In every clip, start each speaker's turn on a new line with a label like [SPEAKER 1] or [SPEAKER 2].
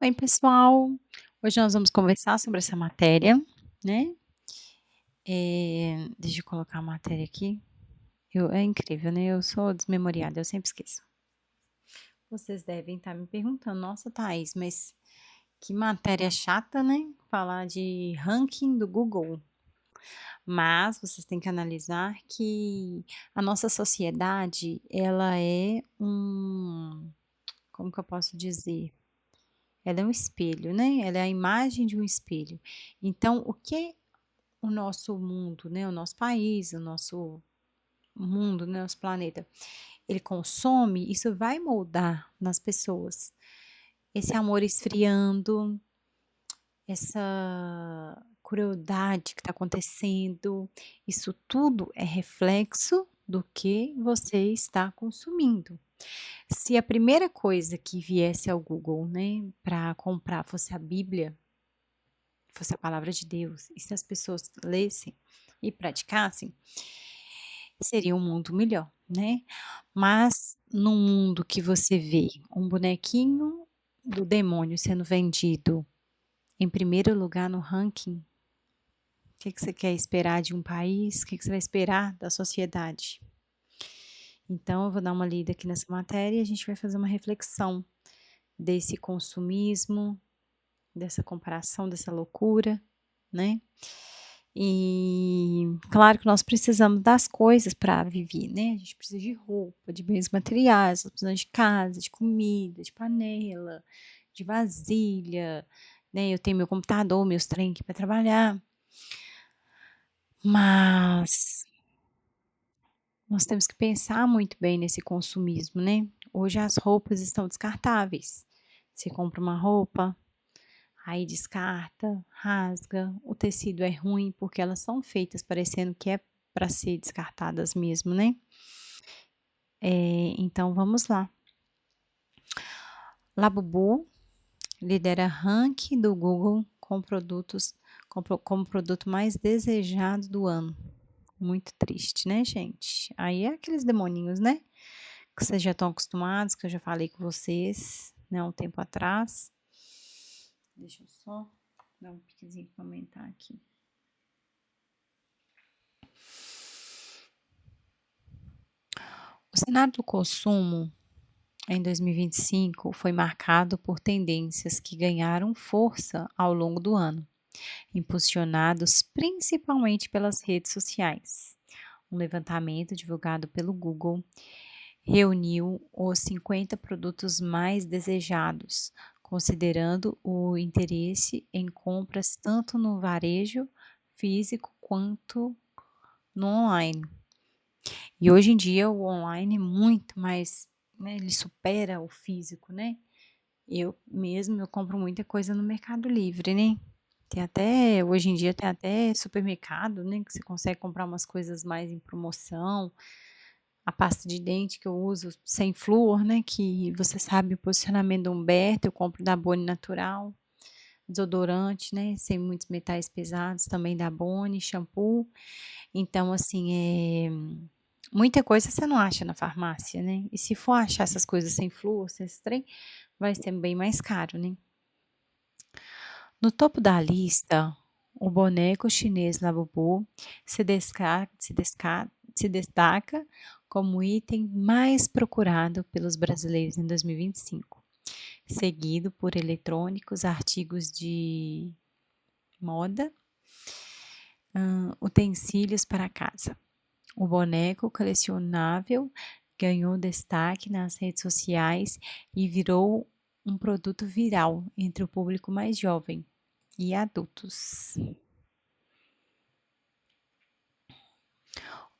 [SPEAKER 1] Oi, pessoal. Hoje nós vamos conversar sobre essa matéria, né. Deixa eu colocar a matéria aqui. É incrível, né, eu sou desmemoriada, eu sempre esqueço. Vocês devem estar me perguntando: "Nossa, Thaís, mas que matéria chata, né, falar de ranking do Google". Mas vocês têm que analisar que a nossa sociedade, ela é como que eu posso dizer? Ela é um espelho, né, ela é a imagem de um espelho. Então, o que o nosso mundo, né, o nosso país, o nosso mundo, né, nosso planeta, ele consome, isso vai moldar nas pessoas. Esse amor esfriando, essa crueldade que está acontecendo, isso tudo é reflexo do que você está consumindo. Se a primeira coisa que viesse ao Google, né, para comprar fosse a Bíblia, fosse a palavra de Deus, e se as pessoas lessem e praticassem, seria um mundo melhor, né. Mas num mundo que você vê um bonequinho do demônio sendo vendido em primeiro lugar no ranking, o que que você quer esperar de um país? O que que você vai esperar da sociedade? Então eu vou dar uma lida aqui nessa matéria e a gente vai fazer uma reflexão desse consumismo, dessa comparação, dessa loucura, né. E claro que nós precisamos das coisas para viver, né, a gente precisa de roupa, de bens materiais, nós precisamos de casa, de comida, de panela, de vasilha, né, eu tenho meu computador, meus trem aqui para trabalhar, mas nós temos que pensar muito bem nesse consumismo, né. Hoje as roupas estão descartáveis. Você compra uma roupa, aí descarta, rasga, o tecido é ruim, porque elas são feitas parecendo que é para ser descartadas mesmo, né. Então vamos lá. Labubu lidera ranking do Google com produtos como produto mais desejado do ano. Muito triste, né, gente. Aí é aqueles demoninhos, né, que vocês já estão acostumados, que eu já falei com vocês, né, há um tempo atrás. Deixa eu só dar um piquezinho para aumentar aqui. O cenário do consumo em 2025 foi marcado por tendências que ganharam força ao longo do ano, impulsionados principalmente pelas redes sociais. Um levantamento divulgado pelo Google reuniu os 50 produtos mais desejados, considerando o interesse em compras tanto no varejo físico quanto no online. E hoje em dia o online é muito mais, né, ele supera o físico, né. Eu compro muita coisa no Mercado Livre, né. Tem até hoje em dia tem até supermercado, né, que você consegue comprar umas coisas mais em promoção. A pasta de dente que eu uso sem flúor, né, que você sabe o posicionamento do Humberto, eu compro da Boni Natural. Desodorante, né, sem muitos metais pesados, também da Boni, shampoo. Então assim, muita coisa você não acha na farmácia, né, e se for achar essas coisas sem flúor, sem esse trem, vai ser bem mais caro, né. No topo da lista, o boneco chinês Labubu se destaca como o item mais procurado pelos brasileiros em 2025, seguido por eletrônicos, artigos de moda, utensílios para casa. O boneco colecionável ganhou destaque nas redes sociais e virou um produto viral entre o público mais jovem e adultos.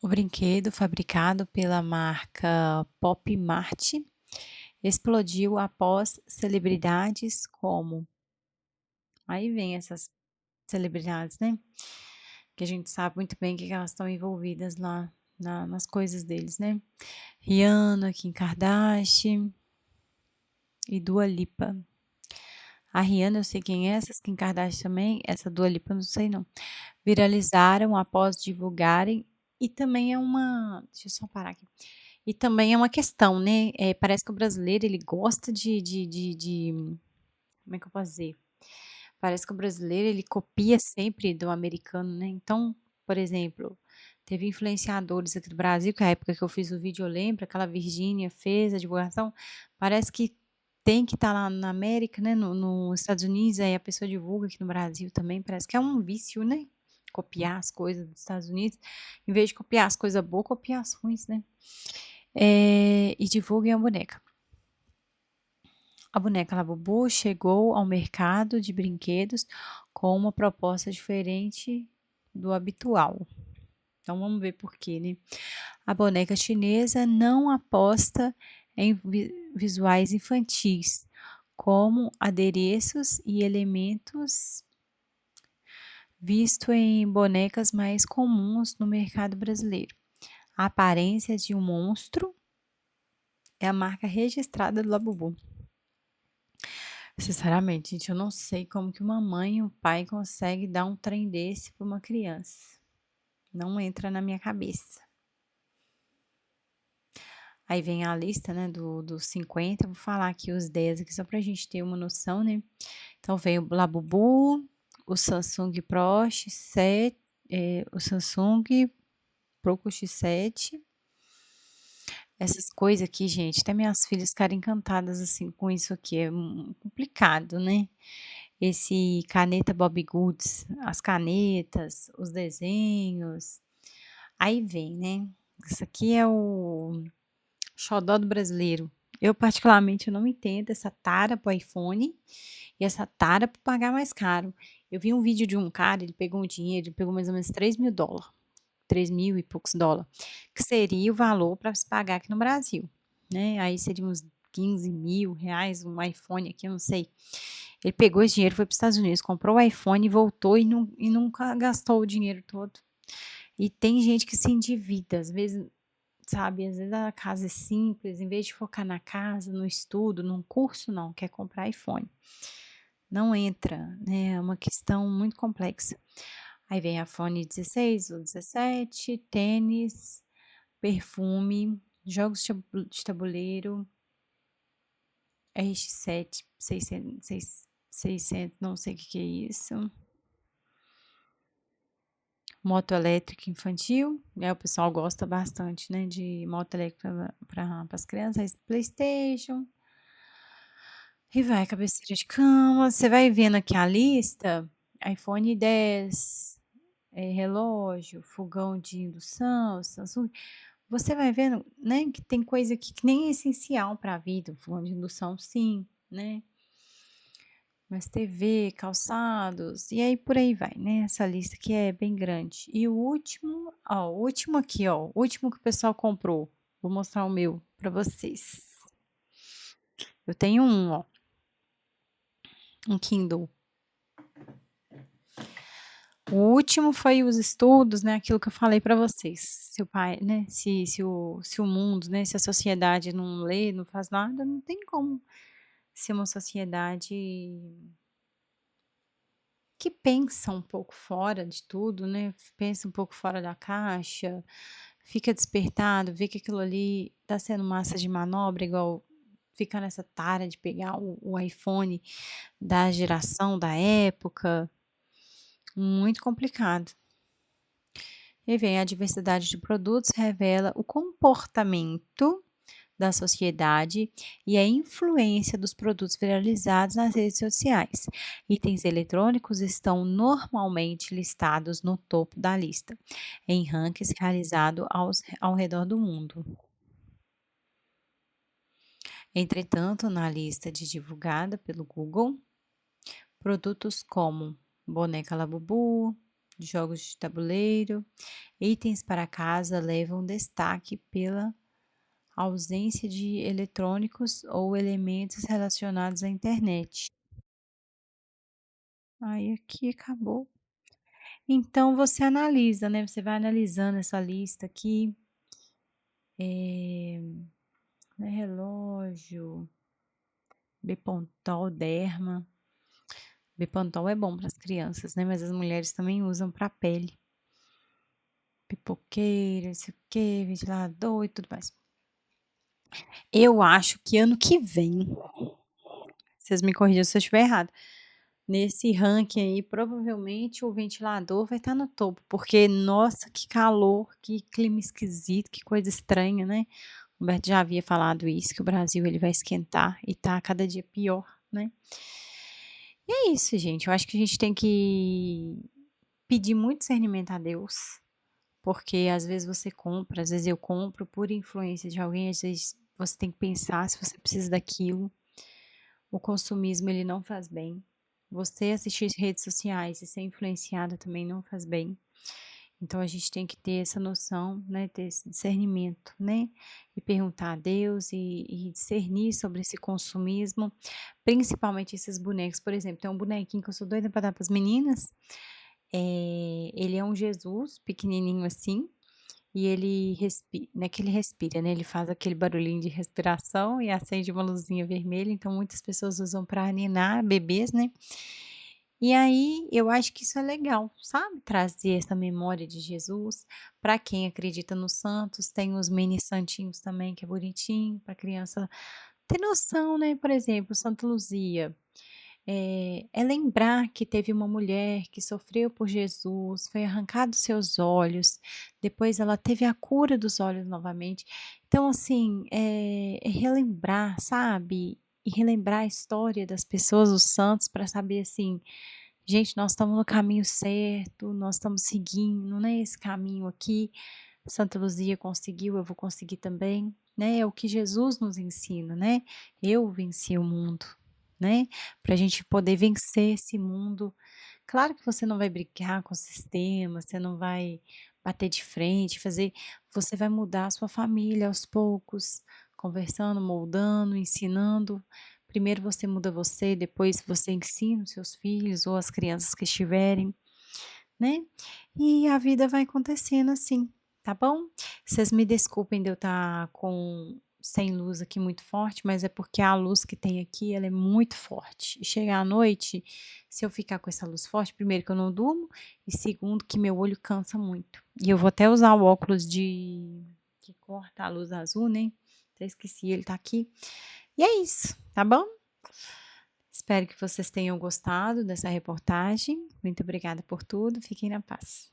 [SPEAKER 1] O brinquedo, fabricado pela marca Pop Mart, explodiu após celebridades como aí vem essas celebridades, né, que a gente sabe muito bem que elas estão envolvidas lá nas coisas deles, né. Rihanna, Kim Kardashian e Dua Lipa. A Rihanna eu sei quem é, essas Kim Kardashian também, essa Dua Lipa eu não sei não. Viralizaram após divulgarem e também é uma deixa eu só parar aqui. E também é uma questão, né, parece que o brasileiro ele gosta de como é que eu posso dizer? Parece que o brasileiro ele copia sempre do americano, né, então, por exemplo, teve influenciadores aqui do Brasil, que a época que eu fiz o vídeo eu lembro, aquela Virgínia fez a divulgação, parece que tem que estar lá na América, né, nos Estados Unidos, aí a pessoa divulga aqui no Brasil também, parece que é um vício, né, copiar as coisas dos Estados Unidos, em vez de copiar as coisas boas, copiar as ruins, né. E divulguem a boneca. A boneca Labubu chegou ao mercado de brinquedos com uma proposta diferente do habitual. Então vamos ver por quê, né? A boneca chinesa não aposta em visuais infantis, como adereços e elementos visto em bonecas mais comuns no mercado brasileiro. A aparência de um monstro é a marca registrada do Labubu. Sinceramente, gente, eu não sei como que uma mãe e um pai consegue dar um trem desse para uma criança. Não entra na minha cabeça. Aí vem a lista, né, dos 50, vou falar aqui os 10 aqui só pra gente ter uma noção, né. Então vem o Labubu, o Samsung Pro X7, o Samsung Pro X7. Essas coisas aqui, gente, até minhas filhas ficaram encantadas, assim, com isso aqui, é complicado, né. Esse caneta Bobbie Goods, as canetas, os desenhos, aí vem, né, isso aqui é o xodó do brasileiro. Eu particularmente eu não entendo essa tara para o iPhone e essa tara por pagar mais caro. Eu vi um vídeo de um cara, ele pegou um dinheiro, ele pegou mais ou menos $3.000, 3.000 e poucos dólar, que seria o valor para se pagar aqui no Brasil, né, aí seria uns R$ 15.000, um iPhone aqui, eu não sei. Ele pegou esse dinheiro, foi para os Estados Unidos, comprou o iPhone e voltou e nunca gastou o dinheiro todo. E tem gente que se endivida, às vezes, sabe, às vezes a casa é simples, em vez de focar na casa, no estudo, num curso, não, quer comprar iPhone. Não entra, né, é uma questão muito complexa. Aí vem iPhone 16 ou 17, tênis, perfume, jogos de tabuleiro, RX-7 600, não sei o que que é isso. Moto elétrica infantil, o pessoal gosta bastante, né, de moto elétrica para as crianças, PlayStation, e vai cabeceira de cama, você vai vendo aqui a lista, iPhone 10, relógio, fogão de indução, Samsung, você vai vendo, né, que tem coisa aqui que nem é essencial para a vida, o fogão de indução sim, né. Mas TV, calçados, e aí por aí vai, né, essa lista aqui é bem grande. E o último, ó, o último aqui, ó, o último que o pessoal comprou, vou mostrar o meu para vocês. Eu tenho um, ó, um Kindle. O último foi os estudos, né, aquilo que eu falei para vocês, se o pai, né, se o mundo, né, se a sociedade não lê, não faz nada, não tem como ser uma sociedade que pensa um pouco fora de tudo, né, pensa um pouco fora da caixa, fica despertado, vê que aquilo ali está sendo massa de manobra, igual fica nessa tara de pegar o iPhone da geração, da época, muito complicado. E vem a diversidade de produtos revela o comportamento da sociedade e a influência dos produtos viralizados nas redes sociais. Itens eletrônicos estão normalmente listados no topo da lista, em rankings realizados ao redor do mundo. Entretanto, na lista divulgada pelo Google, produtos como boneca Labubu, jogos de tabuleiro, itens para casa levam destaque pela ausência de eletrônicos ou elementos relacionados à internet. Aí aqui acabou. Então você analisa, né, você vai analisando essa lista aqui, né, relógio, Bepantol, Derma. Bepantol é bom para as crianças, né, mas as mulheres também usam para a pele. Pipoqueira, não sei o quê, ventilador e tudo mais. Eu acho que ano que vem, vocês me corrijam se eu estiver errada. Nesse ranking aí, provavelmente o ventilador vai estar no topo, porque nossa, que calor, que clima esquisito, que coisa estranha, né. O Humberto já havia falado isso, que o Brasil ele vai esquentar e tá cada dia pior, né. E é isso, gente, eu acho que a gente tem que pedir muito discernimento a Deus, porque às vezes você compra, às vezes eu compro por influência de alguém, às vezes você tem que pensar se você precisa daquilo. O consumismo ele não faz bem. Você assistir redes sociais e ser influenciada também não faz bem. Então a gente tem que ter essa noção, né, ter esse discernimento, né, e perguntar a Deus e discernir sobre esse consumismo, principalmente esses bonecos. Por exemplo, tem um bonequinho que eu sou doida para dar para as meninas, ele é um Jesus pequenininho assim, e ele não é que ele respira, né, ele faz aquele barulhinho de respiração e acende uma luzinha vermelha, então muitas pessoas usam para ninar bebês, né. E aí, eu acho que isso é legal, sabe, trazer essa memória de Jesus. Para quem acredita nos santos, tem os mini santinhos também, que é bonitinho, para criança ter noção, né. Por exemplo, Santa Luzia, é lembrar que teve uma mulher que sofreu por Jesus, foi arrancado seus olhos, depois ela teve a cura dos olhos novamente. Então assim, é relembrar, sabe, e relembrar a história das pessoas, os santos, para saber assim: "Gente, nós estamos no caminho certo, nós estamos seguindo, né, esse caminho aqui, Santa Luzia conseguiu, eu vou conseguir também", né, é o que Jesus nos ensina, né, "Eu venci o mundo", né, para a gente poder vencer esse mundo. Claro que você não vai brigar com o sistema, você não vai bater de frente, você vai mudar a sua família aos poucos, conversando, moldando, ensinando. Primeiro você muda você, depois você ensina os seus filhos ou as crianças que estiverem, né. E a vida vai acontecendo assim, tá bom? Vocês me desculpem de eu estar com sem luz aqui muito forte, mas é porque a luz que tem aqui ela é muito forte. E chega à noite, se eu ficar com essa luz forte, primeiro que eu não durmo, e segundo que meu olho cansa muito. E eu vou até usar o óculos de que corta a luz azul, né, até esqueci, ele tá aqui. E é isso, tá bom? Espero que vocês tenham gostado dessa reportagem. Muito obrigada por tudo, fiquem na paz.